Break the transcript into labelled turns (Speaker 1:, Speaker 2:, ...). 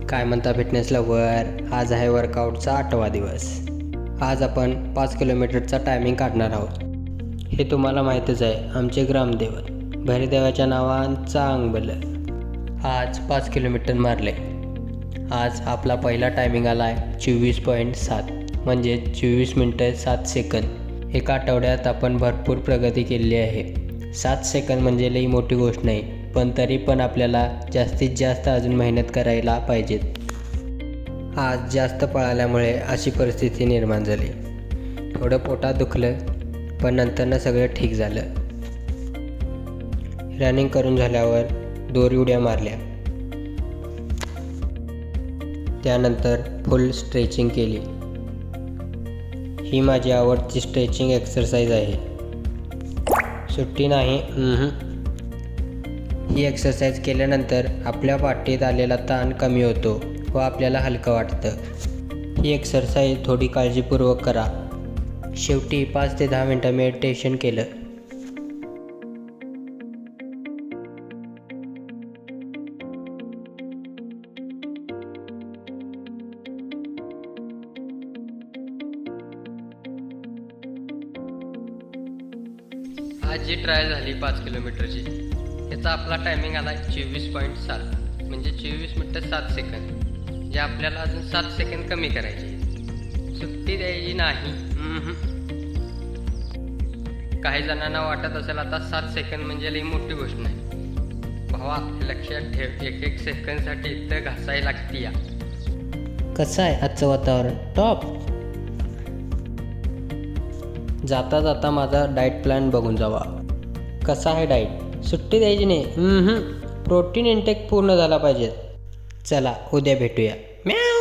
Speaker 1: काय म्हणता fitness lover, आज आहे वर्कआउटचा 8वा दिवस. आज आपण 5 किलोमीटरचा टायमिंग काढणार आहोत. हे तुम्हाला माहीतच आहे, आमचे ग्रामदेवत भैरदेवाच्या नावानं चांगलं आज 5 किलोमीटर मारले. आज आपला पहिला टायमिंग आला आहे 24.7 म्हणजे 24 मिनटं 7 सेकंद. एका आठवड्यात आपण भरपूर प्रगती केलेली आहे. 7 सेकंद म्हणजे लई मोठी गोष्ट नाही, पण तरी पण आपल्याला जास्तीत जास्त अजून मेहनत करायला पाहिजेत. आज जास्त पळाल्यामुळे अशी परिस्थिती निर्माण झाली. थोडं पोटात दुखलं, पण नंतरनं सगळं ठीक झालं. रनिंग करून झाल्यावर दोरी उड्या मारल्या, त्यानंतर फुल स्ट्रेचिंग केली. ही माझी आवडती स्ट्रेचिंग एक्सरसाइज आहे. सुट्टी नाही. ही एक्सरसाइज केल्यानंतर आपल्या पाठीत आलेला ताण कमी होतो व आपल्याला हलकं वाटतं. ही एक्सरसाइज थोडी काळजीपूर्वक करा. शेवटी 5 ते 10 मिनटं मेडिटेशन केलं. आज जी ट्रायल झाली 5 किलोमीटरची, याचा आपला टायमिंग आला 24.7 म्हणजे 24 मिनटं 7 सेकंद. जे आपल्याला अजून 7 सेकंद कमी करायचे. सुट्टी द्यायची नाही. काही जणांना वाटत असेल आता 7 सेकंद म्हणजे लई मोठी गोष्ट नाही. भावा, लक्षात ठेव, एक सेकंदसाठी इथं घासायला लागती या. कसं आहे आजचं वातावरण? टॉप. जाता जाता माझा डाएट प्लॅन बघून जावा. कसा आहे डाएट? सुट्टी द्यायची नाही. प्रोटीन इंटेक पूर्ण झाला पाहिजे. चला, उद्या भेटूया. म्याव.